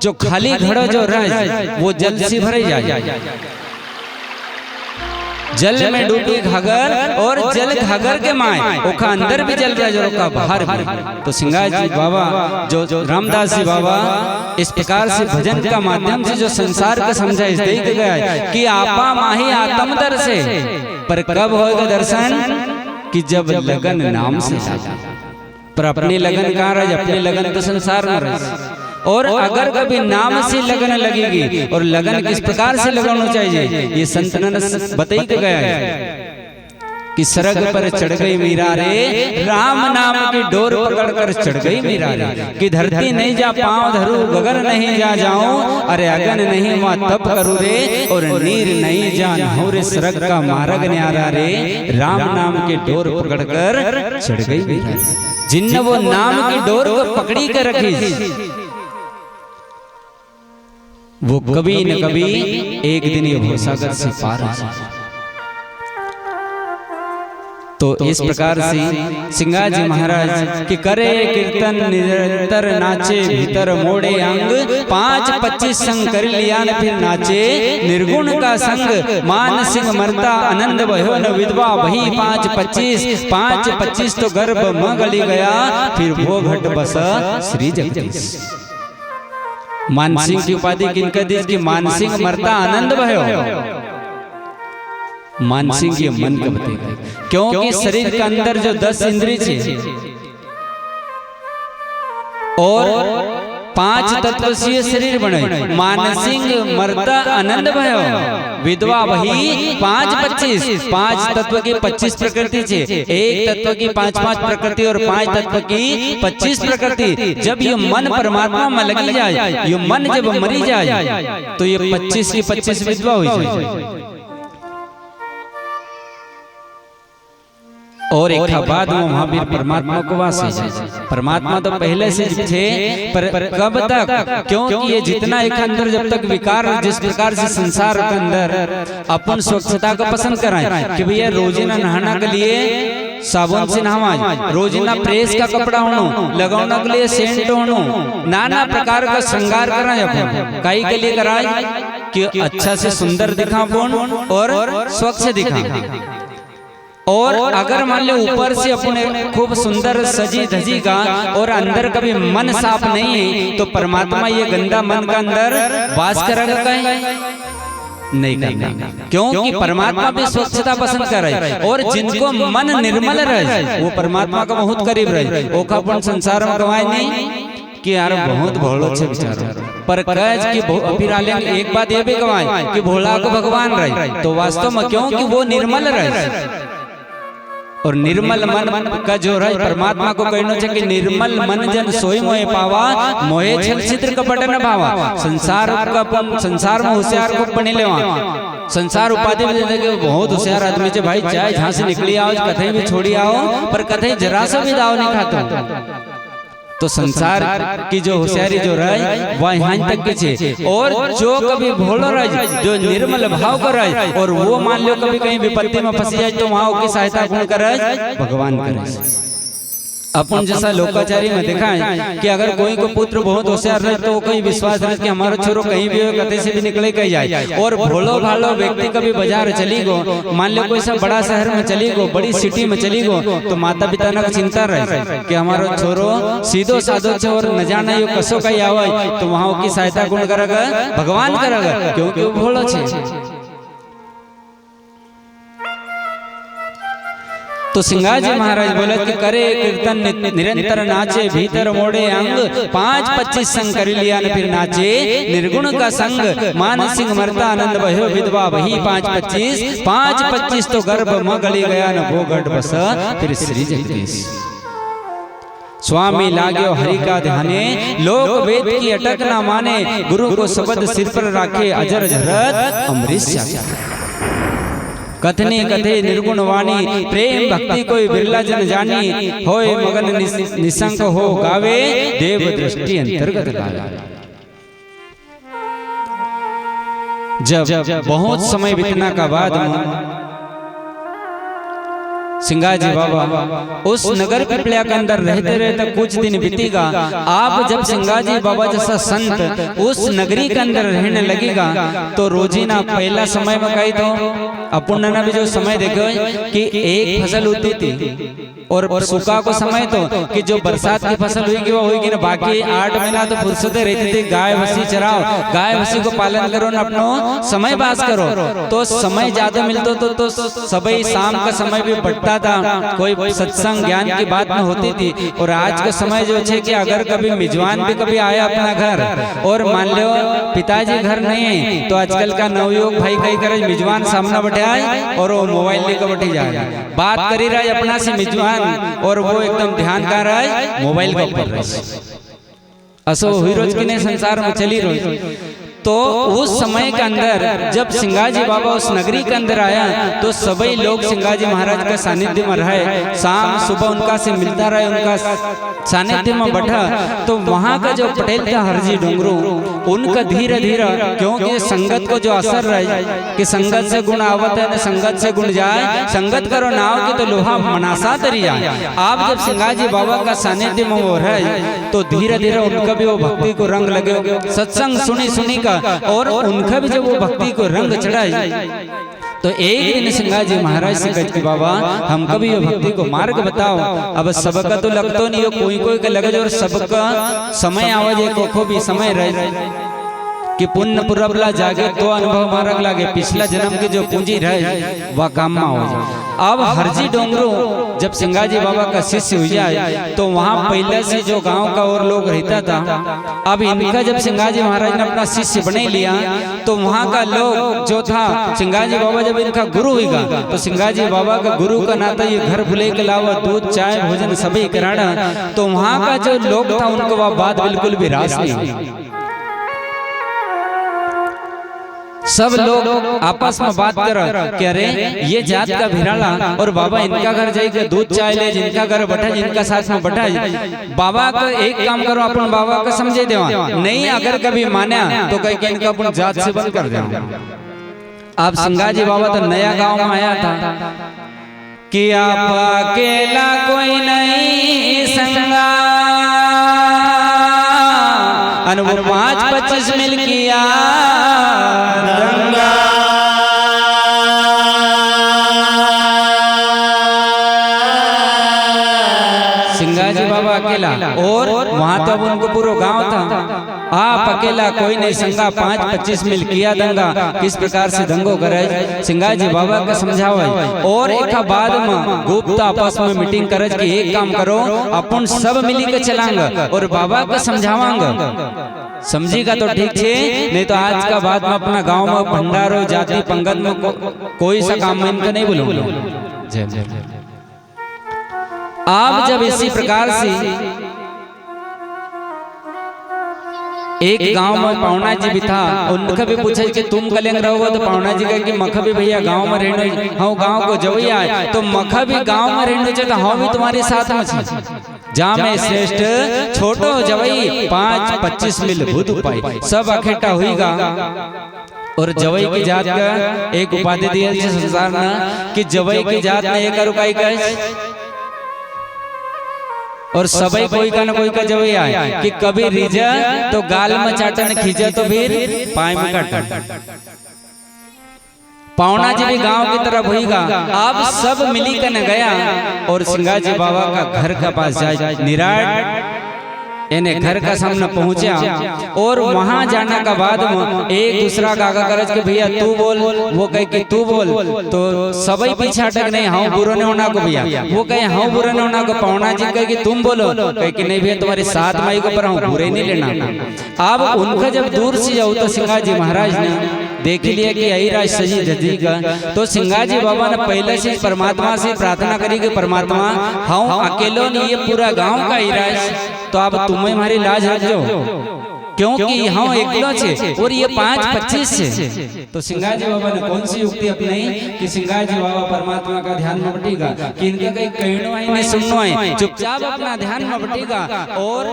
जो खाली घड़ो जो रह वो जल से भरे जाए। जल में डूबी घागर और जल घागर के माए ओखा अंदर भी जल जाए और बाहर भी। तो सिंगार जी बाबा जो रामदास जी बाबा इस प्रकार से भजन का माध्यम से जो संसार का समझा इस देख गया है कि आपा माही आत्म दर से, पर कब होगा दर्शन कि जब लगन नाम से जाता। पर अपनी लगन कहाँ रहे, अपनी लगन तो संसार में रहे। और अगर कभी नाम से लगन लगेगी और लगन किस प्रकार से लगाना चाहिए ये संत ने बताई के गया है कि सरग पर चढ़ गई मीरा रे, राम नाम की डोर पकड़कर चढ़ गई मीरा रे। कि धरती नहीं जा पाँव धरू, गगन नहीं जा जाऊं, अरे अगन नहीं वहाँ तप करूं रे, और नीर नहीं जान हो रे सरग का मार्ग न्यारा रे, राम नाम की डोर पकड़कर चढ़ गई मीरा रे। जिनने वो नाम की डोर को पकड़ी कर रखी वो कभी न कभी एक दिन ये भवसागर से पार हो जाए। तो इस प्रकार से सिंगार जी महाराज कि करे कीर्तन निरंतर नाचे भीतर मोड़े अंग, 5-25 संग कर लिया न फिर नाचे निर्गुण का संग, मान सिंह मरता आनंद भयो न विधवा वही 5-25 तो गर्भ म गली गया, फिर वो घट बस श्री जगदीश। मानसिंह की उपाधि किनका दी कि मानसिंह मरता आनंद भयो। मानसिंह ये मन का बताएगा क्योंकि शरीर के अंदर जो 10 इंद्रिय थे और 5 तत्व से शरीर बने। मानसिंह मरता आनंद भयो, विधवा वही 5 तत्व की 25 प्रकृति छे। एक तत्व की 5 प्रकृति और 5 तत्व की 25 प्रकृति। जब ये मन परमात्मा में लगी जाए, ये मन जब मरी जाए तो ये 25 की 25 विधवा हो जाए। और एक बाद में महावीर परमात्मा को वास है। परमात्मा तो पहले से थे, पर कब तक? क्योंकि ये जितना एक अंदर जब तक विकार जिस प्रकार से संसार के अंदर अपन स्वच्छता को पसंद कराएं कि भैया रोजाना नहाना के लिए साबुन से नहावा, रोजाना प्रेस का कपड़ा होना, लगाने के लिए सेंट होना, नाना प्रकार का श्रृंगार कराएं अपन काई के लिए कराएं कि अच्छा से सुंदर दिखा और स्वच्छ दिखा। और अगर मान लो ऊपर से अपने खूब सुंदर सजी धजी का और अंदर कभी मन साफ नहीं है तो परमात्मा ये गंदा मन का अंदर वास करेगा कहीं नहीं करना। क्योंकि परमात्मा भी स्वच्छता पसंद कर रहे और जिनको मन निर्मल रहे वो परमात्मा का बहुत करीब रहे। ओखापन संसार में गवाए नहीं कि यार बहुत भोलो छे बेचारो, पर कज कि फिर आले एक बात ये भी गवाए कि भोला को भगवान रहे तो वास्तव में क्योंकि वो निर्मल रहे। और निर्मल मन का जो रहे परमात्मा को कहना चाहिए कि निर्मल मन जन सोई मोहे पावा, मोहे छल छिद्र कपट न भावा। संसार में होशियार को बने लेवा, संसार उपाधि में देखे बहुत होशियार आदमी है भाई, चाहे जहाँ से निकली आओ कथे भी छोड़ी आओ पर कथे जरा सा भी दाव नहीं खाता। तो संसार की जो होशियारी जो रहे वह यहाँ तक की छे। और जो कभी भोलो रहे जो निर्मल भाव का रहे और वो मान लो कभी कहीं विपत्ति में फंस जाए तो वहाँ की सहायता कौन करे? भगवान करे। अपन जैसा लोकाचारी में देखा है कि अगर कोई को पुत्र बहुत होशियार रहे तो कहीं विश्वास रहे कि हमारा छोरो कहीं भी हो कहीं से भी निकले कहीं जाए। और भोलो भालो व्यक्ति कभी बाजार चली गो, मान लो कोई सा बड़ा शहर में चली गो, बड़ी सिटी में चली गो, तो माता पिता ने चिंता रहे कि हमारा छोरो सीधो साधो छे और न जाने यो कसो कहीं आवे तो वहाँ की सहायता कौन करेगा? भगवान करेगा, क्योंकि वो भोलो छे। तो सिंगार जी महाराज बोले कि करे कीर्तन निरंतर नाचे भीतर मोड़े अंग, 5-25 संग कर लिया न फिर नाचे निर्गुण का संग, मान सिंह मरता आनंद भयो विधवा वही 5-25 तो गर्भ म गली गया न वो गढ़ बस फिर श्री जगदीश। स्वामी लाग्यो हरि का ध्याने, लोग वेद की अटक ना माने, गुरु को शब्द सिर पर राखे अजर झरत अमृत कथने कथे निर्गुण वाणी, प्रेम भक्ति कोई बिरला जन जानी, होए मगन निसंक हो गावे, देव दृष्टि अंतर्गत लावे। जब बहुत समय बीतने का बाद सिंगा जी बाबा उस नगर पिपलिया के अंदर रहते रहते कुछ दिन बीतेगा। आप जब सिंगा जी बाबा जैसा संत उस नगरी के अंदर रहने लगेगा तो रोजीना पहला समय में कही तो अपुण्य ने भी जो समय देखो कि एक फसल होती थी और सूखा को समय तो कि जो बरसात की फसल हुई वो होगी ना, बाकी 8 महीना तो फुर्सते रहती थी, गाय भैंसी चराओ, गाय भैंसी को पालन करो ना अपनो समय पास करो। तो समय ज्यादा मिलता तो सभी शाम का समय भी बढ़ता था, कोई सत्संग ज्ञान की बात में होती थी। और आज का समय जो है कि अगर कभी मेजबान भी कभी आया अपना घर और मान लो पिताजी घर नहीं है तो आजकल का नवयुवक भाई कहीं करे मेजबान सामने बैठे आए और वो मोबाइल लेकर बैठी जाए, बात करी रहा है अपना से मेजबान और वो एकदम ध्यान कर रहा है मोबाइल के ऊपर। असो हुई रोज की नहीं संसार में चली रोज। तो उस समय के अंदर जब सिंगा जी बाबा उस नगरी के अंदर आया तो सभी लोग सिंगा जी महाराज के सानिध्य में रहे, शाम सुबह उनका से मिलता रहे, उनका सानिध्य में बैठा। तो वहाँ का जो पटेल था हरजी डोंगरू, उनका धीरे धीरे क्योंकि संगत को जो असर रहे कि संगत से गुण आवत है न संगत से गुण जाए, संगत करो नाव की तो लोहा मनासा दरिया। आप जब सिंगा जी बाबा का सानिध्य में वो रहे तो धीरे धीरे उनका भी वो भक्ति को रंग लगे, सत्संग सुनी सुनी का और उनका भी जब वो भक्ति को रंग चढ़ाई तो एक दिन सिंगा जी महाराज से कह कि बाबा हमको भी ये भक्ति को मार्ग बताओ। अब सबका तो लगतो नहीं हो, कोई कोई का लगे और सबका समय आवाज को भी समय रहे कि पुण्य पुरबला जागे तो अनुभव मार्ग लागे, पिछला जन्म की जो पूंजी रहे वह काम में हो जाए। अब हरजी डोंगरू जब सिंगा जी बाबा का शिष्य हो जाए तो वहाँ पहले से जो गांव का और लोग रहता था, अब इनका जब सिंगा जी महाराज ने अपना शिष्य बना लिया तो वहाँ का लोग जो था सिंगा जी बाबा जब इनका गुरु होगा तो सिंगा जी बाबा का गुरु का नाता ये घर भुले के अलावा दूध चाय भोजन सभी कराना। तो वहाँ का जो लोग था उनको वह बात बिल्कुल भी रास नहीं। सब लोग आपस में बात कर कि अरे ये जात का भिराला और बाबा इनका घर जाइए दूध चाय ले, जिनका घर बैठा जिनका साथ में बैठा बाबा को एक काम करो अपन बाबा को समझे देवा नहीं, अगर कभी माना तो कहीं कि इनका अपन जात से बंद कर देवा। आप सिंगा जी बाबा तो नया गांव में आया था कि आप अकेला कोई नहीं संगा अनुभव 5-25 मिल किया दंगा। सिंगा जी बाबा अकेला और वहां तो उनको पूरा गांव था। आप अकेला कोई नहीं संगा 5-25 मिल किया दंगा। किस प्रकार से दंगो करे सिंगा जी बाबा का समझावा और एक बाद में गुप्त आपस में मीटिंग करे कि एक काम करो अपन सब मिली के चलांगा और बाबा का समझावांगा। समझेगा तो ठीक है, नहीं तो आज का बाद में अपना गांव में भंडारो जाति पंगत में कोई सा काम में इनका नहीं बोलूंगा। जय जय। आप जब इसी प्रकार से एक गांव में पावना जी भी था, उनका भी पूछा कि तुम कलेंग रहोगे तो पावना जी कहे कि मखा भी भैया गांव में रहने हाँ गांव को जवैया है तो मखा भी गांव में रहने चाहिए तो हाँ भी तुम्हारे साथ में जहाँ में श्रेष्ठ छोटो जवई 5-25 मिल बुध पाई सब अखेटा हुईगा। और जवई की जात का एक उपाधि दिया संसार में कि जवई की जात ने एक रुकाई कहे और सभी कोई का न कोई का जवई आए कि कभी रिजा तो गाल में चाटन खींचा तो फिर पाए में काटन। पावना जी भी गांव की तरफ होगा। अब सब मिली कर न गया और सिंगा जी बाबा का घर का पास जाए निराट इन्हें घर का सामने पहुंचा और वहां जाने का बाद में एक दूसरा का करज के भैया तू बोल, वो कहे कि तू बोल तो सभी पीछे अटक नहीं हाँ बुरा नहीं होना को भैया, वो कहे हाँ बुरा नहीं होना को। पावना जी कहे कि तुम बोलो, कहे कि नहीं भैया तुम्हारी 7 मई को पर हूँ बुरे नहीं लेना। अब उनका जब दूर से जाओ तो सिंगा जी महाराज ने देख लिया कि यही राज सजी जजी का तो सिंगा जी बाबा ने पहले से परमात्मा से प्रार्थना करी कि परमात्मा हाँ अकेलो नहीं ये पूरा गांव का ही राज तो अब तुम्हें हमारी लाज रखो क्योंकि हाँ एकलो छे और ये 5-25 से। तो सिंगा जी बाबा ने कौन सी युक्ति अपनाई कि सिंगा जी बाबा परमात्मा का ध्यान में बटेगा कि इनका कहीं कहनो है नहीं सुननो है, चुपचाप अपना ध्यान में बटेगा और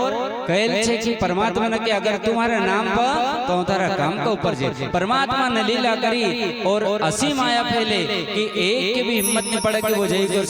कहल छे कि परमात्मा ने कि अगर तुम्हारे नाम पर तो तारा काम का ऊपर जे परमात्मा ने लीला करी और असीम माया फैले कि एक की भी हिम्मत नहीं पड़े कि वो जय